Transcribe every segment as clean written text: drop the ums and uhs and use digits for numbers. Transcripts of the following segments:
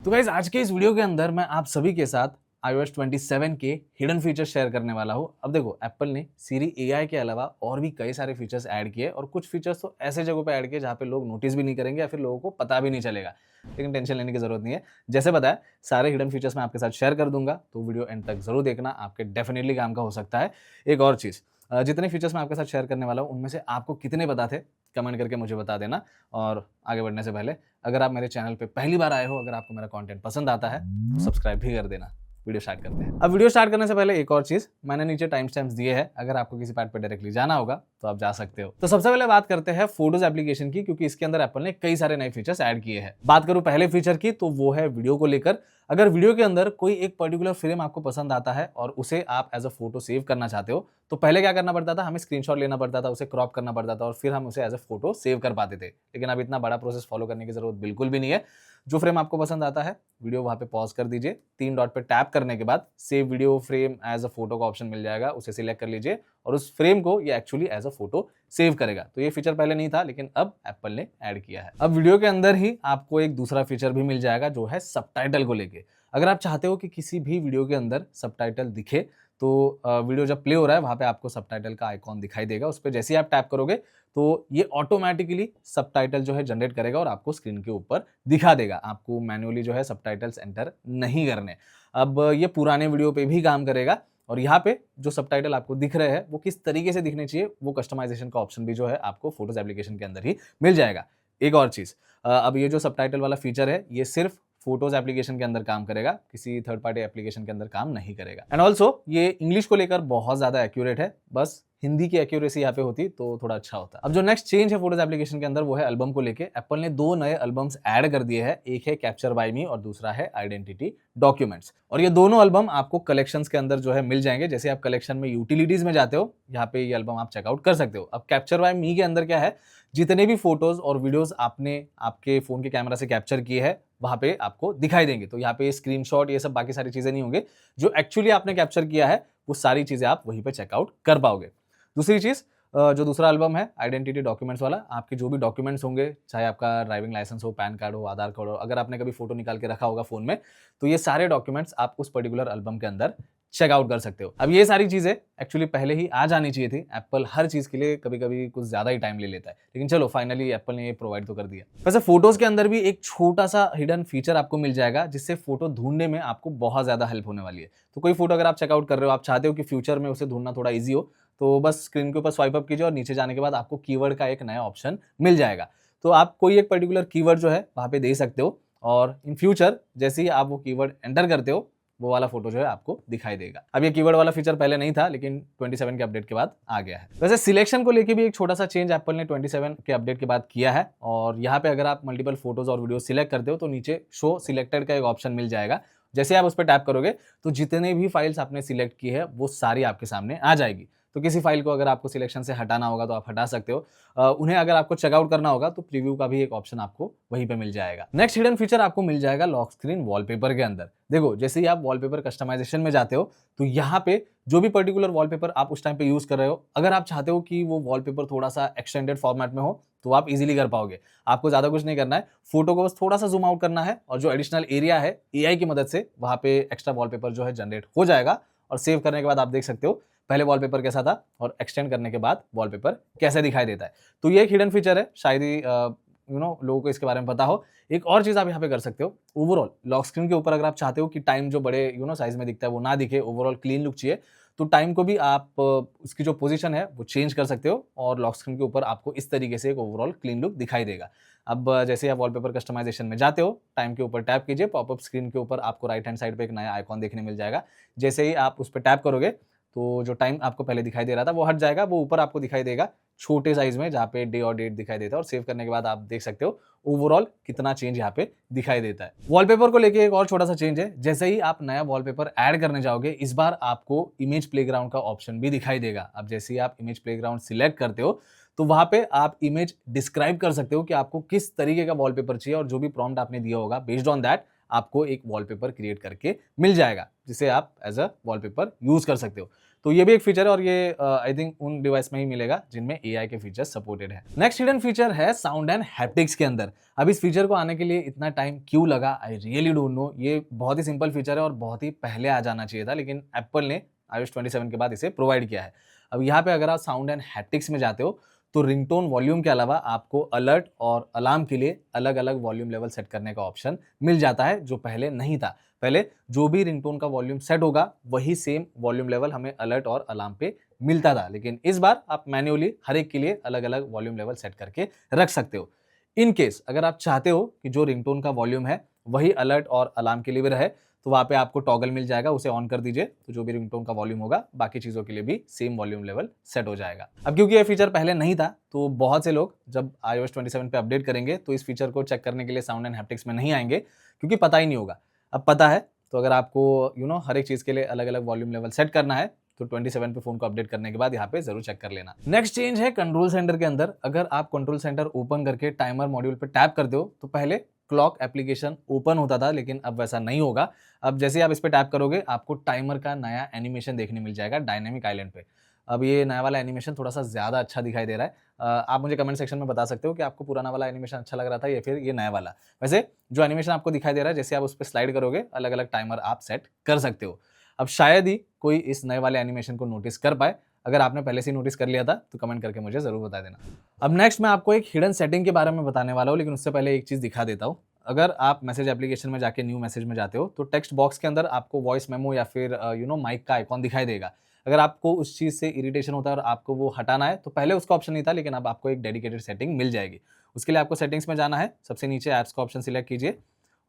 तो गाइस आज के इस वीडियो के अंदर मैं आप सभी के साथ iOS 27 के हिडन फीचर्स शेयर करने वाला हूं। अब देखो एप्पल ने Siri AI के अलावा और भी कई सारे फीचर्स ऐड किए और कुछ फीचर्स तो ऐसे जगहों पे ऐड किए जहां पे लोग नोटिस भी नहीं करेंगे या फिर लोगों को पता भी नहीं चलेगा। लेकिन टेंशन लेने की जरूरत नहीं है। जैसे बताया सारे हिडन फीचर्स मैं आपके साथ शेयर कर दूंगा, तो वीडियो एंड तक जरूर देखना, आपके डेफिनेटली काम का हो सकता है। एक और चीज, जितने फीचर्स मैं आपके साथ शेयर करने वाला हूँ उनमें से आपको कितने पता थे कमेंट करके मुझे बता देना। और आगे बढ़ने से पहले अगर आप मेरे चैनल पे पहली बार आए हो, अगर आपको मेरा कंटेंट पसंद आता है तो सब्सक्राइब भी कर देना। वीडियो स्टार्ट करते हैं। अब वीडियो स्टार्ट करने से पहले एक और चीज, मैंने नीचे टाइम स्टैम्प्स दिए हैं, अगर आपको किसी पार्ट पे डायरेक्टली जाना होगा तो आप जा सकते हो। तो सबसे पहले बात करते हैं फोटोज एप्लीकेशन की, क्योंकि इसके अंदर एप्पल ने कई सारे नए फीचर्स ऐड किए हैं। बात करूं पहले फीचर की तो वो है वीडियो को लेकर। अगर वीडियो के अंदर कोई एक पर्टिकुलर फ्रेम आपको पसंद आता है और उसे आप एज अ फोटो सेव करना चाहते हो, तो पहले क्या करना पड़ता था, हमें स्क्रीनशॉट लेना पड़ता था, उसे क्रॉप करना पड़ता था और फिर हम उसे एज अ फोटो सेव कर पाते थे। लेकिन अब इतना बड़ा प्रोसेस फॉलो करने की जरूरत बिल्कुल भी नहीं है। जो फ्रेम आपको पसंद आता है, वीडियो वहां पे पॉज कर दीजिए, 3 डॉट पे टैप करने के बाद save video frame as a photo का ऑप्शन मिल जाएगा, उसे सिलेक्ट कर लीजिए और उस फ्रेम को ये actually as a photo save करेगा। तो ये फीचर पहले नहीं था लेकिन अब एप्पल ने ऐड किया है। अब वीडियो के अंदर ही आपको एक दूसरा फीचर भी मिल जाएगा जो है सबटाइटल को लेके। अगर आप चाहते हो कि किसी भी वीडियो के अंदर सबटाइटल दिखे, तो वीडियो जब प्ले हो रहा है वहां पे आपको सबटाइटल का आइकॉन दिखाई देगा, उस पर जैसे ही आप टैप करोगे तो ये ऑटोमेटिकली सबटाइटल जो है जनरेट करेगा और आपको स्क्रीन के ऊपर दिखा देगा। आपको मैन्युअली जो है सबटाइटल्स एंटर नहीं करने। अब ये पुराने वीडियो पे भी काम करेगा और यहाँ पे जो सबटाइटल आपको दिख रहे हैं वो किस तरीके से दिखने चाहिए, वो कस्टमाइजेशन का ऑप्शन भी जो है आपको फोटोज एप्लीकेशन के अंदर ही मिल जाएगा। एक और चीज, अब ये जो सबटाइटल वाला फीचर है ये सिर्फ फोटोज एप्लीकेशन के अंदर काम करेगा, किसी थर्ड पार्टी एप्लीकेशन के अंदर काम नहीं करेगा। एंड ऑल्सो ये इंग्लिश को लेकर बहुत ज्यादा एक्यूरेट है, बस हिंदी की एक्यूरेसी यहाँ पे होती तो थोड़ा अच्छा होता। अब जो नेक्स्ट चेंज है फोटोज एप्लीकेशन के अंदर वो है एल्बम को लेके। एप्पल ने 2 नए एल्बम्स ऐड कर दिए हैं, एक है कैप्चर बाय मी और दूसरा है आइडेंटिटी डॉक्यूमेंट्स। और ये दोनों एल्बम आपको कलेक्शंस के अंदर जो है मिल जाएंगे। जैसे आप कलेक्शन में यूटिलिटीज में जाते हो, यहाँ पे ये एल्बम आप चेकआउट कर सकते हो। अब कैप्चर बाय मी के अंदर क्या है, जितने भी फोटोज और वीडियोस आपने आपके फोन के कैमरा से कैप्चर किए हैं वहां पे आपको दिखाई देंगे। तो यहाँ पे स्क्रीनशॉट ये सब बाकी सारी चीजें नहीं होंगे, जो एक्चुअली आपने कैप्चर किया है वो सारी चीजें आप वहीं पे चेकआउट कर पाओगे। दूसरी चीज, जो दूसरा एल्बम है आइडेंटिटी डॉक्यूमेंट्स वाला, आपके जो भी डॉक्यूमेंट्स होंगे, चाहे आपका ड्राइविंग लाइसेंस हो, पैन कार्ड हो, आधार कार्ड हो, अगर आपने कभी फोटो निकाल के रखा होगा फोन में, तो ये सारे डॉक्यूमेंट्स आप उस पर्टिकुलर एल्बम के अंदर चेकआउट कर सकते हो। अब ये सारी चीजें एक्चुअली पहले ही आ जानी चाहिए थी। एप्पल हर चीज के लिए कभी कभी कुछ ज्यादा ही टाइम ले लेता है, लेकिन चलो फाइनली एप्पल ने ये प्रोवाइड तो कर दिया। वैसे फोटोज के अंदर भी एक छोटा सा हिडन फीचर आपको मिल जाएगा जिससे फोटो ढूंढने में आपको बहुत ज्यादा हेल्प होने वाली है। तो कोई फोटो अगर आप चेकआउट कर रहे हो, आप चाहते हो कि फ्यूचर में उसे ढूंढना थोड़ा ईजी हो, तो बस स्क्रीन के ऊपर स्वाइप अप कीजिए और नीचे जाने के बाद आपको कीवर्ड का एक नया ऑप्शन मिल जाएगा। तो आप कोई एक पर्टिकुलर कीवर्ड जो है वहां पे दे सकते हो और इन फ्यूचर जैसे ही आप वो कीवर्ड एंटर करते हो वो वाला फोटो जो है आपको दिखाई देगा। अब ये कीवर्ड वाला फीचर पहले नहीं था लेकिन 27 के अपडेट के बाद आ गया है। वैसे सिलेक्शन को लेके भी एक छोटा सा चेंज एप्पल ने 27 के अपडेट के बाद किया है और यहाँ पे अगर आप मल्टीपल फोटोज और वीडियो सिलेक्ट करते हो तो नीचे शो सिलेक्टेड का एक ऑप्शन मिल जाएगा। जैसे आप उस पर टैप करोगे तो जितने भी फाइल्स आपने सिलेक्ट की है वो सारी आपके सामने आ जाएगी। तो किसी फाइल को अगर आपको सिलेक्शन से हटाना होगा तो आप हटा सकते हो। उन्हें अगर आपको चेकआउट करना होगा तो प्रीव्यू का भी एक ऑप्शन आपको वहीं पे मिल जाएगा। नेक्स्ट हिडन फीचर आपको मिल जाएगा लॉक स्क्रीन वॉलपेपर के अंदर। देखो जैसे ही आप वॉलपेपर कस्टमाइजेशन में जाते हो तो यहाँ पे जो भी पर्टिकुलर वॉलपेपर आप उस टाइम पे यूज कर रहे हो, अगर आप चाहते हो कि वो वॉलपेपर थोड़ा सा एक्सटेंडेड फॉर्मेट में हो तो आप इजीली कर पाओगे। आपको ज्यादा कुछ नहीं करना है, फोटो को बस थोड़ा सा जूम आउट करना है और जो एडिशनल एरिया है एआई की मदद से वहां पे एक्स्ट्रा वॉलपेपर जो है जनरेट हो जाएगा। और सेव करने के बाद आप देख सकते हो पहले वॉलपेपर कैसा था और एक्सटेंड करने के बाद वॉलपेपर कैसे दिखाई देता है। तो ये एक हिडन फीचर है, शायद ही लोगों को इसके बारे में पता हो। एक और चीज आप यहाँ पे कर सकते हो, ओवरऑल लॉक स्क्रीन के ऊपर अगर आप चाहते हो कि टाइम जो बड़े साइज में दिखता है वो ना दिखे, ओवरऑल क्लीन लुक चाहिए, तो टाइम को भी आप उसकी जो पोजीशन है वो चेंज कर सकते हो और लॉक स्क्रीन के ऊपर आपको इस तरीके से एक ओवरऑल क्लीन लुक दिखाई देगा। अब जैसे आप वॉलपेपर कस्टमाइजेशन में जाते हो, टाइम के ऊपर टैप कीजिए, पॉपअप स्क्रीन के ऊपर आपको राइट हैंड साइड पे एक नया आइकॉन देखने मिल जाएगा। जैसे ही आप उस पर टैप करोगे तो जो टाइम आपको पहले दिखाई दे रहा था वो हट जाएगा, वो ऊपर आपको दिखाई देगा छोटे साइज में जहाँ पे डे और डेट दिखाई देता है और सेव करने के बाद आप देख सकते हो ओवरऑल कितना चेंज यहाँ पे दिखाई देता है। वॉलपेपर को लेके एक और छोटा सा चेंज है, जैसे ही आप नया वॉलपेपर ऐड करने जाओगे इस बार आपको इमेज प्लेग्राउंड का ऑप्शन भी दिखाई देगा। अब जैसे ही आप इमेज प्लेग्राउंड सिलेक्ट करते हो तो वहां पे आप इमेज डिस्क्राइब कर सकते हो कि आपको किस तरीके का वॉलपेपर चाहिए और जो भी प्रॉम्प्ट आपने दिया होगा बेस्ड ऑन दैट आपको एक वॉलपेपर क्रिएट करके मिल जाएगा जिसे आप एज अ वॉलपेपर यूज कर सकते हो। तो ये भी एक फीचर है और ये आई थिंक उन डिवाइस में ही मिलेगा जिनमें एआई के फीचर्स सपोर्टेड है। नेक्स्ट हिडन फीचर है साउंड एंड हैप्टिक्स के अंदर। अब इस फीचर को आने के लिए इतना टाइम क्यों लगा, आई रियली डोंट नो। ये बहुत ही सिंपल फीचर है और बहुत ही पहले आ जाना चाहिए था, लेकिन एप्पल ने iOS 27 के बाद इसे प्रोवाइड किया है। अब यहाँ पे अगर आप साउंड एंड हैप्टिक्स में जाते हो तो रिंगटोन वॉल्यूम के अलावा आपको अलर्ट और अलार्म के लिए अलग अलग वॉल्यूम लेवल सेट करने का ऑप्शन मिल जाता है, जो पहले नहीं था। पहले जो भी रिंगटोन का वॉल्यूम सेट होगा वही सेम वॉल्यूम लेवल हमें अलर्ट और अलार्म पे मिलता था, लेकिन इस बार आप मैन्युअली हर एक के लिए अलग अलग वॉल्यूम लेवल सेट करके रख सकते हो। इन केस अगर आप चाहते हो कि जो रिंगटोन का वॉल्यूम है वही अलर्ट और अलार्म के लिए भी रहे, तो वहाँ पे आपको टॉगल मिल जाएगा, उसे ऑन कर दीजिए तो जो भी रिंगटोन का वॉल्यूम होगा बाकी चीज़ों के लिए भी सेम वॉल्यूम लेवल सेट हो जाएगा। अब क्योंकि ये फीचर पहले नहीं था तो बहुत से लोग जब iOS 27 पे अपडेट करेंगे तो इस फीचर को चेक करने के लिए साउंड एंड हैप्टिक्स में नहीं आएंगे, क्योंकि पता ही नहीं होगा। अब पता है तो अगर आपको हर एक चीज़ के लिए अलग अलग वॉल्यूम लेवल सेट करना है तो 27 पे फोन को अपडेट करने के बाद यहाँ पे जरूर चेक कर लेना। नेक्स्ट चेंज है कंट्रोल सेंटर के अंदर। अगर आप कंट्रोल सेंटर ओपन करके टाइमर मॉड्यूल पे टैप कर दो तो पहले क्लॉक एप्लीकेशन ओपन होता था, लेकिन अब वैसा नहीं होगा। अब जैसे आप इस पे टैप करोगे आपको टाइमर का नया एनिमेशन देखने मिल जाएगा डायनेमिक आइलैंड पे। अब ये नया वाला एनिमेशन थोड़ा सा ज़्यादा अच्छा दिखाई दे रहा है। आप मुझे कमेंट सेक्शन में बता सकते हो कि आपको पुराना वाला एनिमेशन अच्छा लग रहा था या फिर ये नया वाला। वैसे जो एनिमेशन आपको दिखाई दे रहा है, जैसे आप उस पर स्लाइड करोगे अलग अलग टाइमर आप सेट कर सकते हो। अब शायद ही कोई इस नए वाले एनिमेशन को नोटिस कर पाए। अगर आपने पहले से ही नोटिस कर लिया था तो कमेंट करके मुझे ज़रूर बता देना। अब नेक्स्ट मैं आपको एक हिडन सेटिंग के बारे में बताने वाला हूँ, लेकिन उससे पहले एक चीज़ दिखा देता हूँ। अगर आप मैसेज एप्लीकेशन में जाके न्यू मैसेज में जाते हो तो टेक्स्ट बॉक्स के अंदर आपको वॉइस मेमो या फिर माइक का आइकॉन दिखाई देगा। अगर आपको उस चीज़ से इरिटेशन होता है और आपको वो हटाना है तो पहले उसका ऑप्शन नहीं था, लेकिन अब आपको एक डेडिकेटेड सेटिंग मिल जाएगी। उसके लिए आपको सेटिंग्स में जाना है, सबसे नीचे ऐप्स का ऑप्शन सिलेक्ट कीजिए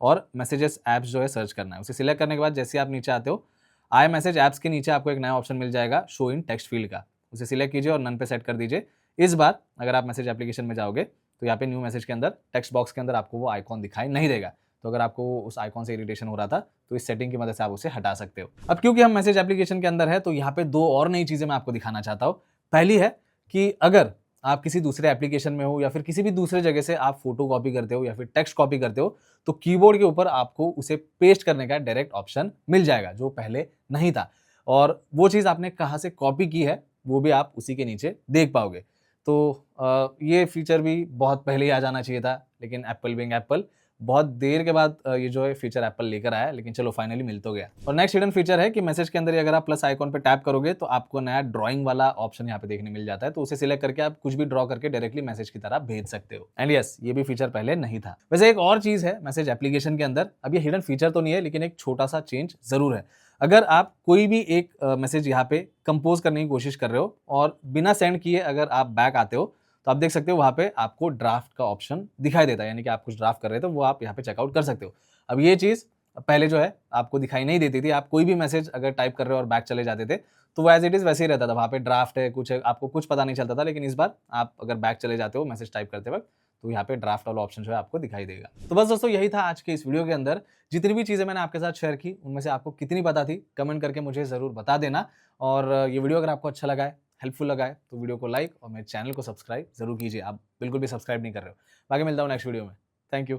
और मैसेजेस ऐप्स जो है सर्च करना है। उसे सिलेक्ट करने के बाद जैसे आप नीचे आते हो, आई मैसेज ऐप्स के नीचे आपको एक नया ऑप्शन मिल जाएगा शो इन टेक्स्ट फील्ड का। उसे सिलेक्ट कीजिए और नन पे सेट कर दीजिए। इस बार अगर आप मैसेज एप्लीकेशन में जाओगे तो यहाँ पे न्यू मैसेज के अंदर टेक्स्ट बॉक्स के अंदर आपको वो आइकॉन दिखाई नहीं देगा। तो अगर आपको उस आइकॉन से इरिटेशन हो रहा था तो इस सेटिंग की मदद से आप उसे हटा सकते हो। अब क्योंकि हम मैसेज एप्लीकेशन के अंदर है तो यहाँ पे दो और नई चीजें मैं आपको दिखाना चाहता हूँ। पहली है कि अगर आप किसी दूसरे एप्लीकेशन में हो या फिर किसी भी दूसरे जगह से आप फोटो कॉपी करते हो या फिर टेक्स्ट कॉपी करते हो तो कीबोर्ड के ऊपर आपको उसे पेस्ट करने का डायरेक्ट ऑप्शन मिल जाएगा, जो पहले नहीं था। और वो चीज़ आपने कहाँ से कॉपी की है वो भी आप उसी के नीचे देख पाओगे। तो ये फीचर भी बहुत पहले ही आ जाना चाहिए था, लेकिन एप्पल बिंग एप्पल बहुत देर के बाद ये जो है फीचर एप्पल लेकर आया, लेकिन चलो फाइनली मिल तो गया। और नेक्स्ट हिडन फीचर है कि मैसेज के अंदर ही अगर आप प्लस आइकॉन पे टैप करोगे तो आपको नया ड्राइंग वाला ऑप्शन यहाँ पे देखने मिल जाता है। तो उसे सिलेक्ट करके आप कुछ भी ड्रॉ करके डायरेक्टली मैसेज की तरह भेज सकते हो। एंड यस, ये भी फीचर पहले नहीं था। वैसे एक और चीज है मैसेज एप्लीकेशन के अंदर, अब ये हिडन फीचर तो नहीं है लेकिन एक छोटा सा चेंज जरूर है। अगर आप कोई भी एक मैसेज यहाँ पे कंपोज करने की कोशिश कर रहे हो और बिना सेंड किए अगर आप बैक आते हो तो आप देख सकते हो वहाँ पे आपको ड्राफ्ट का ऑप्शन दिखाई देता है, यानी कि आप कुछ ड्राफ्ट कर रहे थे वो आप यहाँ पे चेकआउट कर सकते हो। अब ये चीज़ पहले जो है आपको दिखाई नहीं देती थी। आप कोई भी मैसेज अगर टाइप कर रहे हो और बैक चले जाते थे तो वो एज इट इज़ वैसे ही रहता था, वहाँ पे ड्राफ्ट है कुछ है आपको कुछ पता नहीं चलता था। लेकिन इस बार आप अगर बैक चले जाते हो मैसेज टाइप करते वक्त तो यहाँ पे ड्राफ्ट वाला ऑप्शन जो है आपको दिखाई देगा। तो बस दोस्तों यही था आज के इस वीडियो के अंदर। जितनी भी चीज़ें मैंने आपके साथ शेयर की उनमें से आपको कितनी पता थी कमेंट करके मुझे ज़रूर बता देना। और ये वीडियो अगर आपको अच्छा लगा है, हेल्पफुल लगा है तो वीडियो को लाइक और मेरे चैनल को सब्सक्राइब जरूर कीजिए। आप बिल्कुल भी सब्सक्राइब नहीं कर रहे हो। बाकी मिलता हूँ नेक्स्ट वीडियो में। Thank you.